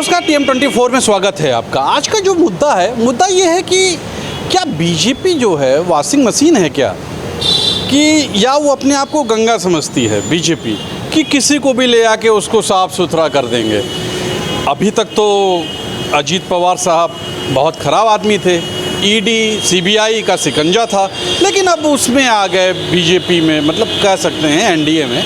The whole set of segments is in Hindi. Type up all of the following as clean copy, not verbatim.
नमस्कार, TM24 में स्वागत है आपका। आज का जो मुद्दा ये है कि क्या बीजेपी जो है वॉशिंग मशीन है क्या, कि या वो अपने आप को गंगा समझती है बीजेपी, कि किसी को भी ले आके उसको साफ़ सुथरा कर देंगे। अभी तक तो अजीत पवार साहब बहुत ख़राब आदमी थे, ईडी सीबीआई का शिकंजा था, लेकिन अब उसमें आ गए बीजेपी में, मतलब कह सकते हैं एनडीए में,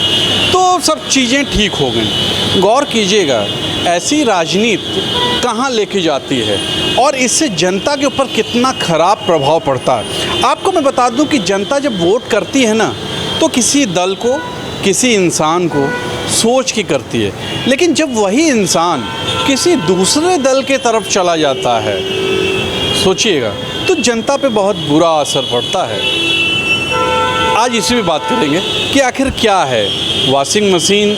तो सब चीज़ें ठीक हो गई। गौर कीजिएगा ऐसी राजनीति कहाँ लेके जाती है और इससे जनता के ऊपर कितना ख़राब प्रभाव पड़ता है। आपको मैं बता दूं कि जनता जब वोट करती है ना, तो किसी दल को, किसी इंसान को सोच के करती है, लेकिन जब वही इंसान किसी दूसरे दल के तरफ चला जाता है, सोचिएगा, तो जनता पे बहुत बुरा असर पड़ता है। आज इसी पे बात करेंगे कि आखिर क्या है वॉशिंग मशीन,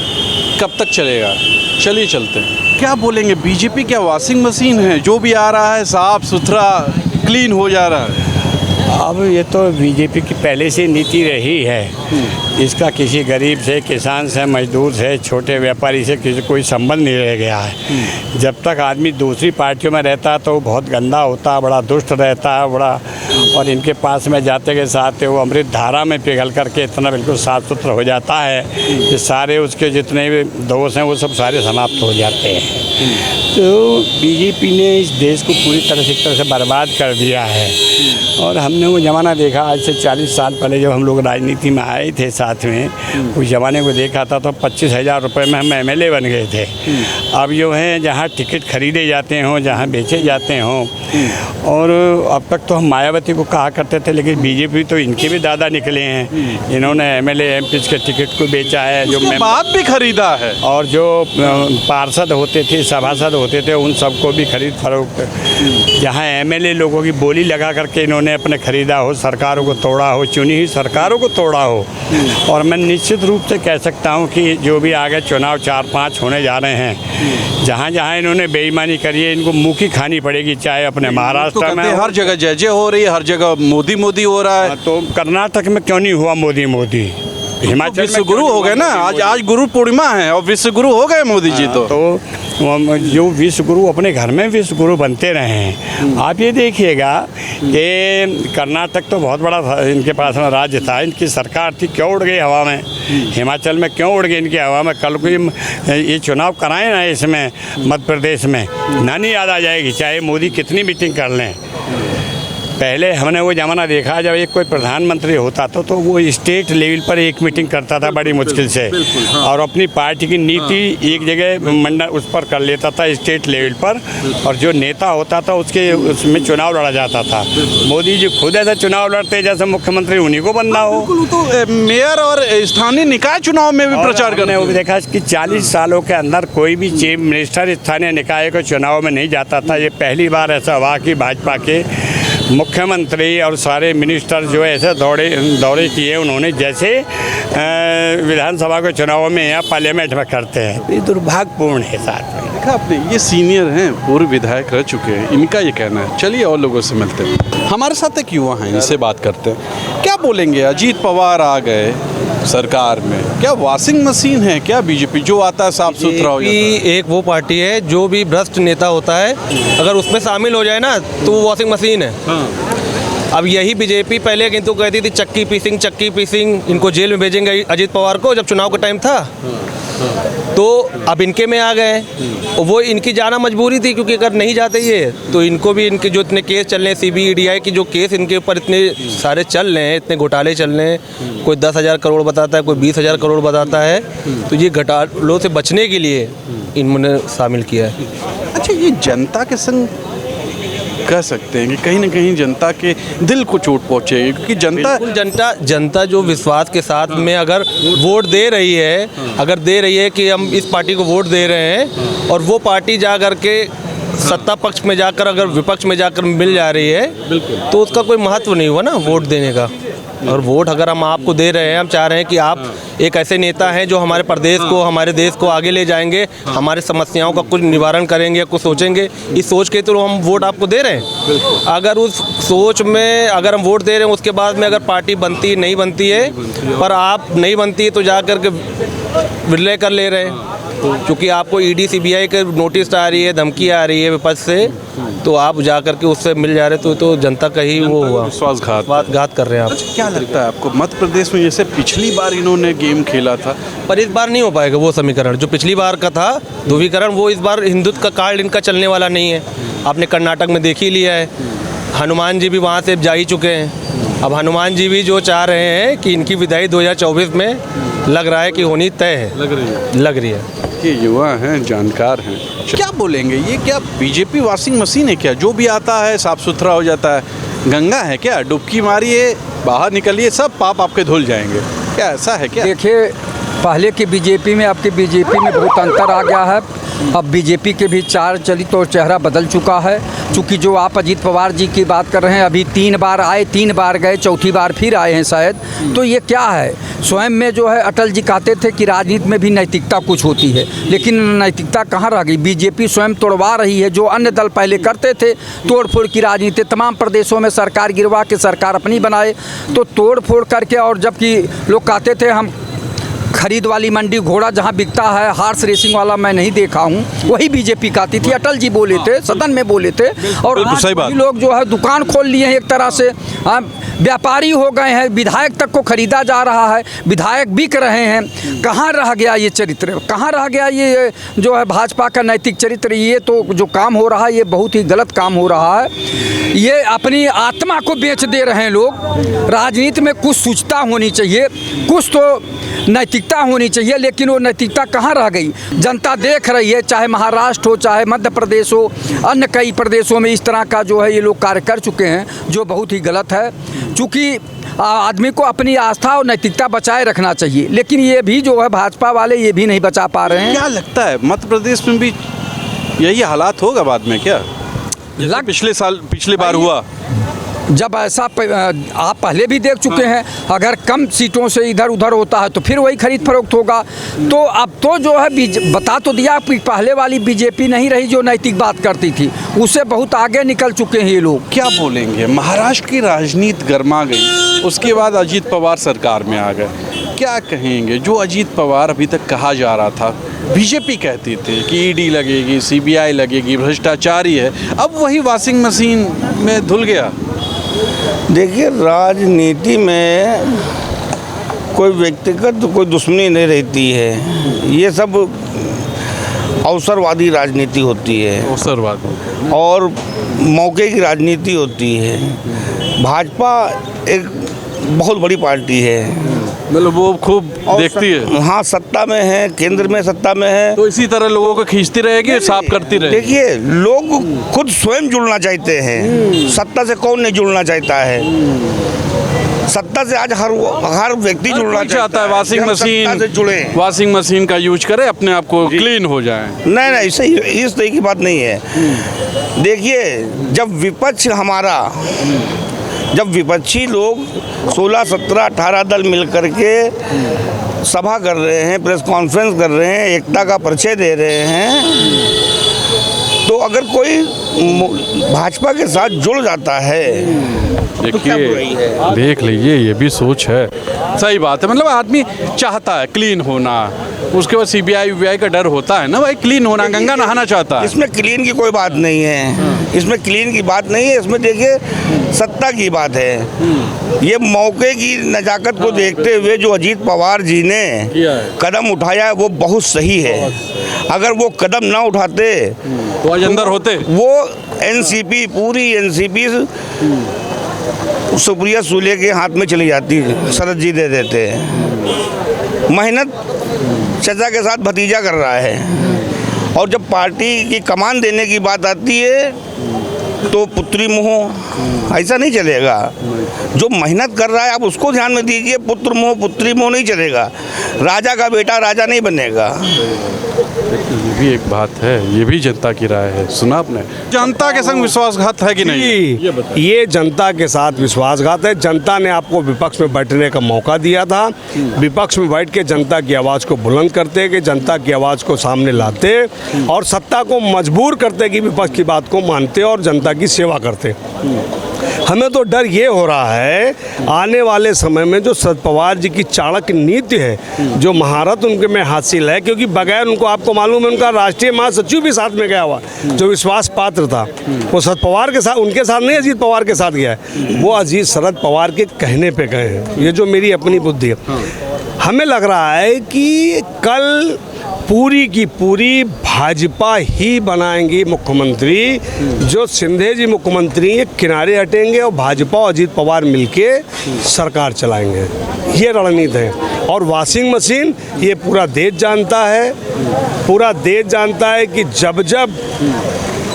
कब तक चलेगा। चलिए चलते हैं। क्या बोलेंगे, बीजेपी क्या वॉशिंग मशीन है, जो भी आ रहा है साफ़ सुथरा क्लीन हो जा रहा है? अब ये तो बीजेपी की पहले से नीति रही है। इसका किसी गरीब से, किसान से, मजदूर से, छोटे व्यापारी से किसी कोई संबंध नहीं रह गया है। जब तक आदमी दूसरी पार्टियों में रहता है तो वो बहुत गंदा होता है, बड़ा दुष्ट रहता है, बड़ा, और इनके पास में जाते के साथ वो अमृत धारा में पिघल करके इतना बिल्कुल साफ सुथरा हो जाता है कि सारे उसके जितने भी दोष हैं वो सब सारे समाप्त हो जाते हैं। तो बीजेपी ने इस देश को पूरी तरह से एक तरह से बर्बाद कर दिया है। और हमने वो ज़माना देखा आज से 40 साल पहले जब हम लोग राजनीति में आए थे साथ में, उस ज़माने को देखा था तो 25,000 रुपये में हम MLA बन गए थे। अब जो है जहाँ टिकट खरीदे जाते हों, जहाँ बेचे जाते हों, और अब तक तो हम मायावती को कहा करते थे, लेकिन बीजेपी तो इनके भी दादा निकले हैं। इन्होंने MLA MPs के टिकट को बेचा है, जो बात भी खरीदा है, और जो पार्षद होते थे, सभासद होते थे, उन सबको भी खरीद फरोख्त, जहाँ MLA लोगों की बोली लगा करके इन्होंने अपने खरीदा हो, सरकारों को तोड़ा हो, चुनी हुई सरकारों को तोड़ा हो। और मैं निश्चित रूप से कह सकता हूँ कि जो भी आगे चुनाव 4-5 होने जा रहे हैं, जहाँ जहाँ इन्होंने बेईमानी करी है, इनको मुँह की खानी पड़ेगी। चाहे अपने महाराष्ट्र में, हर जगह जय जय हो रही है, हर जगह मोदी मोदी हो रहा है, तो कर्नाटक में क्यों नहीं हुआ मोदी मोदी? हिमाचल विश्व गुरु हो गए ना, आज गुरु पूर्णिमा है और विश्व गुरु हो गए मोदी जी। तो जो विश्व गुरु अपने घर में विश्व गुरु बनते रहे हैं। आप ये देखिएगा कि कर्नाटक तो बहुत बड़ा इनके पास में राज्य था, इनकी सरकार थी, क्यों उड़ गई हवा में? हिमाचल में क्यों उड़ गई इनकी हवा में? कल को ये चुनाव कराएं ना इसमें मध्य प्रदेश में, नानी याद आ जाएगी, चाहे मोदी कितनी मीटिंग कर लें। पहले हमने वो ज़माना देखा जब एक कोई प्रधानमंत्री होता था तो वो स्टेट लेवल पर एक मीटिंग करता था बड़ी मुश्किल से, और अपनी पार्टी की नीति एक जगह मंडल उस पर कर लेता था स्टेट लेवल पर, और जो नेता होता था उसमें चुनाव लड़ा जाता था। मोदी जी खुद ऐसा चुनाव लड़ते जैसे मुख्यमंत्री उन्हीं को बनना हो। तो मेयर और स्थानीय निकाय चुनाव में भी प्रचार करने वो देखा कि 40 सालों के अंदर कोई भी चीफ मिनिस्टर स्थानीय निकाय को चुनाव में नहीं जाता था। ये पहली बार ऐसा हुआ कि भाजपा के मुख्यमंत्री और सारे मिनिस्टर जो है ऐसे दौरे किए उन्होंने, जैसे विधानसभा के चुनाव में या पार्लियामेंट में करते हैं। ये दुर्भाग्यपूर्ण है। साथ में देखा आपने, ये सीनियर हैं, पूर्व विधायक रह चुके हैं, इनका ये कहना है। चलिए और लोगों से मिलते हैं। हमारे साथ एक युवा हैं, इनसे बात करते हैं। क्या बोलेंगे, अजीत पवार आ गए सरकार में, क्या वॉशिंग मशीन है क्या बीजेपी, जो आता है साफ सुथरा हो जाता है? एक वो पार्टी है जो भी भ्रष्ट नेता होता है, अगर उसमें शामिल हो जाए ना तो वो वॉशिंग मशीन है। अब यही बीजेपी पहले किंतु कहती थी चक्की पीसिंग, इनको जेल में भेजेंगे अजीत पवार को, जब चुनाव का टाइम था। तो अब इनके में आ गए, वो इनकी जाना मजबूरी थी, क्योंकि अगर नहीं जाते ये तो इनको भी, इनके जो इतने केस चल रहे हैं, CBI की जो केस इनके ऊपर इतने सारे चल रहे हैं, इतने घोटाले चल रहे हैं, कोई 10,000 करोड़ बताता है, कोई 20,000 करोड़ बताता है, तो ये घोटालों से बचने के लिए इन्होंने शामिल किया है। अच्छा, ये जनता के संग कह सकते हैं कि कहीं ना कहीं जनता के दिल को चोट पहुंचेगी, क्योंकि जनता जो विश्वास के साथ में अगर वोट दे रही है, अगर दे रही है कि हम इस पार्टी को वोट दे रहे हैं, और वो पार्टी जा कर के सत्ता पक्ष में जाकर अगर विपक्ष में जाकर मिल जा रही है, तो उसका कोई महत्व नहीं हुआ ना वोट देने का। और वोट अगर हम आपको दे रहे हैं, हम चाह रहे हैं कि आप एक ऐसे नेता हैं जो हमारे प्रदेश को, हमारे देश को आगे ले जाएंगे, हमारे समस्याओं का कुछ निवारण करेंगे, कुछ सोचेंगे, इस सोच के तो हम वोट आपको दे रहे हैं। अगर उस सोच में अगर हम वोट दे रहे हैं, उसके बाद में अगर पार्टी बनती नहीं बनती है, पर आप नहीं बनती है, तो जा कर के विलय कर ले रहे हैं, क्योंकि आपको ईडी सीबीआई के नोटिस आ रही है, धमकी आ रही है विपक्ष से, तो आप जा करके उससे मिल जा रहे तो जनता का ही वो हुआ, विश्वासघात कर रहे हैं आप। अच्छा, क्या लगता है आपको मध्य प्रदेश में जैसे पिछली बार इन्होंने गेम खेला था, पर इस बार नहीं हो पाएगा वो समीकरण जो पिछली बार का था ध्रुवीकरण, वो इस बार हिंदुत्व का कार्ड इनका चलने वाला नहीं है। आपने कर्नाटक में देख ही लिया है, हनुमान जी भी वहाँ से जा ही चुके हैं। अब हनुमान जी भी जो चाह रहे हैं कि इनकी विदाई 2024 में लग रहा है कि होनी तय है, लग रही है। ये युवा हैं, जानकार हैं, क्या बोलेंगे? ये क्या बीजेपी वॉशिंग मशीन है क्या? जो भी आता है साफ सुथरा हो जाता है, गंगा है क्या? डुबकी मारिए, बाहर निकलिए, सब पाप आपके धुल जाएंगे, क्या ऐसा है क्या? देखिए, पहले की बीजेपी में अब की बीजेपी में बहुत अंतर आ गया है। अब बीजेपी के भी चाल चलित और चेहरा बदल चुका है। चूँकि जो आप अजीत पवार जी की बात कर रहे हैं, अभी 3 बार आए, 3 बार गए, चौथी बार फिर आए हैं शायद। तो ये क्या है? स्वयं में जो है अटल जी कहते थे कि राजनीति में भी नैतिकता कुछ होती है, लेकिन नैतिकता कहाँ रह गई? बीजेपी स्वयं तोड़वा रही है। जो अन्य दल पहले करते थे तोड़ फोड़ की राजनीति, तमाम प्रदेशों में सरकार गिरवा के सरकार अपनी बनाए, तो तोड़ फोड़ करके, और जबकि लोग कहते थे हम खरीद वाली मंडी घोड़ा जहां बिकता है, हार्स रेसिंग वाला मैं नहीं देखा हूं, वही बीजेपी कहती थी। अटल जी बोले थे, सदन में बोले थे। और आज वही लोग जो है दुकान खोल लिए हैं, एक तरह से व्यापारी हो गए हैं। विधायक तक को खरीदा जा रहा है, विधायक बिक रहे हैं। कहाँ रह गया ये चरित्र? कहाँ रह गया ये जो है भाजपा का नैतिक चरित्र? ये तो जो काम हो रहा है ये बहुत ही गलत काम हो रहा है। ये अपनी आत्मा को बेच दे रहे हैं लोग। राजनीति में कुछ सूझता होनी चाहिए, कुछ तो नैतिकता होनी चाहिए, लेकिन वो नैतिकता कहाँ रह गई? जनता देख रही है, चाहे महाराष्ट्र हो, चाहे मध्य प्रदेश हो, अन्य कई प्रदेशों में इस तरह का जो है ये लोग कार्य कर चुके हैं, जो बहुत ही गलत है। चूँकि आदमी को अपनी आस्था और नैतिकता बचाए रखना चाहिए, लेकिन ये भी जो है भाजपा वाले ये भी नहीं बचा पा रहे हैं। क्या लगता है मध्य प्रदेश में भी यही हालात होगा बाद में क्या? पिछले बार हुआ जब ऐसा आप पहले भी देख चुके हैं, अगर कम सीटों से इधर उधर होता है तो फिर वही खरीद फरोख्त होगा। तो अब तो जो है बता तो दिया कि पहले वाली बीजेपी नहीं रही जो नैतिक बात करती थी, उससे बहुत आगे निकल चुके हैं ये लोग। क्या बोलेंगे? महाराष्ट्र की राजनीति गर्मा गई, उसके बाद अजीत पवार सरकार में आ गए, क्या कहेंगे? जो अजीत पवार अभी तक कहा जा रहा था, बीजेपी कहती थी कि ईडी लगेगी, सीबीआई लगेगी, भ्रष्टाचारी है, अब वही वॉशिंग मशीन में धुल गया। देखिए, राजनीति में कोई व्यक्तिगत कोई दुश्मनी नहीं रहती है। ये सब अवसरवादी राजनीति होती है, अवसरवादी और मौके की राजनीति होती है। भाजपा एक बहुत बड़ी पार्टी है, मतलब वो खूब देखती है। हाँ, सत्ता में है, केंद्र में सत्ता में है, तो इसी तरह लोगों को खींचती रहेगी, साफ करती रहेगी। देखिए, लोग खुद स्वयं जुड़ना चाहते हैं, सत्ता से कौन नहीं जुड़ना चाहता है? सत्ता से आज हर व्यक्ति जुड़ना चाहता है। वॉशिंग मशीन का यूज करे, अपने आप को क्लीन हो जाए। नहीं, इस तरह की बात नहीं है। देखिए, जब विपक्षी लोग 16, 17, 18 दल मिलकर के सभा कर रहे हैं, प्रेस कॉन्फ्रेंस कर रहे हैं, एकता का परिचय दे रहे हैं, तो अगर कोई भाजपा के साथ जुड़ जाता है, देखिए, देख लीजिए, ये भी सोच है, सही बात है। मतलब आदमी चाहता है क्लीन होना, उसके बाद सीबीआई वीबीआई का डर होता है ना भाई, क्लीन होना, गंगा नहाना चाहता है। इसमें क्लीन की कोई बात नहीं है, इसमें क्लीन की बात नहीं है। इसमें देखिए, सत्ता की बात है। ये मौके की नजाकत को देखते हुए जो अजीत पवार जी ने कदम उठाया है वो बहुत सही है। अगर वो कदम ना उठाते तो आज अंदर होते, वो एनसीपी, पूरी एनसीपी सुप्रिया सुले के हाथ में चली जाती, शरद जी दे देते। मेहनत चचा के साथ भतीजा कर रहा है, और जब पार्टी की कमान देने की बात आती है तो पुत्री मोह, ऐसा नहीं चलेगा। जो मेहनत कर रहा है आप उसको ध्यान में दीजिए, पुत्र मोह पुत्री मोह नहीं चलेगा। राजा का बेटा राजा नहीं बनेगा। ये भी एक बात है, ये भी जनता की राय है। सुना आपने? जनता के संग विश्वासघात है कि नहीं? ये जनता के साथ विश्वासघात है। जनता ने आपको विपक्ष में बैठने का मौका दिया था, विपक्ष में बैठ के जनता की आवाज़ को बुलंद करते, कि जनता की आवाज़ को सामने लाते और सत्ता को मजबूर करते कि विपक्ष की बात को मानते और जनता की सेवा करते। हमें तो डर ये हो रहा है आने वाले समय में जो शरद पवार जी की चाणक्य नीति है, जो महारत उनके में हासिल है, क्योंकि बगैर उनको, आपको मालूम है उनका राष्ट्रीय महासचिव भी साथ में गया हुआ, जो विश्वास पात्र था, वो शरद पवार के साथ, उनके साथ नहीं अजीत पवार के साथ गया है, वो अजीत शरद पवार के कहने पे गए हैं। ये जो मेरी अपनी बुद्धि है, हमें लग रहा है कि कल पूरी की पूरी भाजपा ही बनाएंगी मुख्यमंत्री, जो सिंधे जी मुख्यमंत्री किनारे हटेंगे और भाजपा और अजीत पवार मिलके सरकार चलाएंगे। ये रणनीति है। और वॉशिंग मशीन ये पूरा देश जानता है, पूरा देश जानता है कि जब जब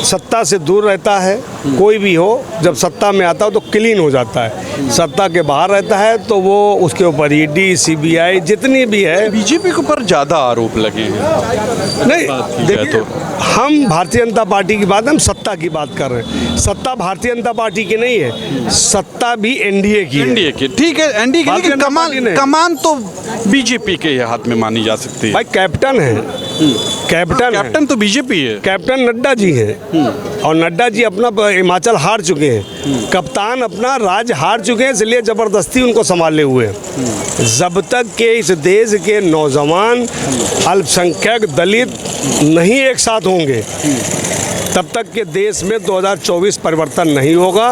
सत्ता से दूर रहता है कोई भी हो, जब सत्ता में आता हो तो क्लीन हो जाता है, सत्ता के बाहर रहता है तो वो उसके ऊपर ईडी सीबीआई जितनी भी है। बीजेपी के ऊपर ज़्यादा आरोप लगे हैं। नहीं देखिए, हम भारतीय जनता पार्टी की बात, हम सत्ता की बात कर रहे हैं। सत्ता भारतीय जनता पार्टी की नहीं है, सत्ता भी एनडीए की है। एनडीए की, ठीक है, एनडीए की, भारतीय लेकिन जनता पार्टी ने। कमान तो बीजेपी के हाथ में मानी जा सकती है। भाई कैप्टन है, कैप्टन तो बीजेपी है। कैप्टन नड्डा जी हैं, और नड्डा जी अपना हिमाचल हार चुके हैं, कप्तान अपना राज्य हार चुके हैं, इसलिए ज़बरदस्ती उनको संभाले हुए हैं। जब तक के इस देश के नौजवान, अल्पसंख्यक, दलित नहीं एक साथ होंगे, तब तक के देश में 2024 परिवर्तन नहीं होगा,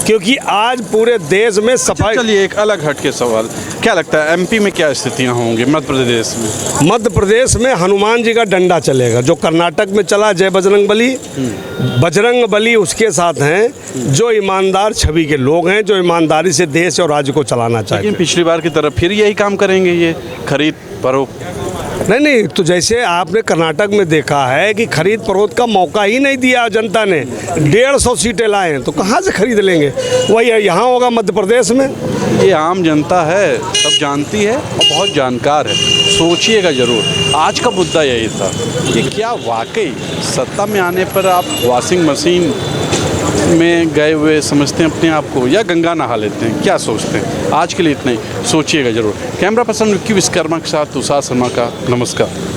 क्योंकि आज पूरे देश में सफाई। चलिए एक अलग हट के सवाल, क्या लगता है एमपी में क्या स्थितियां होंगी, मध्य प्रदेश में? मध्य प्रदेश में हनुमान जी का डंडा चलेगा, जो कर्नाटक में चला जय बजरंग बली। बजरंग बली उसके साथ हैं जो ईमानदार छवि के लोग हैं, जो ईमानदारी से देश और राज्य को चलाना चाहते लेकिन हैं। पिछली बार की तरफ फिर यही काम करेंगे, ये खरीद फरोख्त। नहीं, तो जैसे आपने कर्नाटक में देखा है कि खरीद फरोख्त का मौका ही नहीं दिया जनता ने, 150 सीटें लाए हैं, तो कहाँ से खरीद लेंगे? वही यहाँ होगा मध्य प्रदेश में। ये आम जनता है, सब जानती है और बहुत जानकार है, सोचिएगा ज़रूर। आज का मुद्दा यही था कि क्या वाकई सत्ता में आने पर आप वॉशिंग मशीन में गए हुए समझते हैं अपने आप को, या गंगा नहा लेते हैं, क्या सोचते हैं? आज के लिए इतना ही, सोचिएगा ज़रूर। कैमरा पर्सन विक्की विश्वकर्मा के साथ तुषार शर्मा का नमस्कार।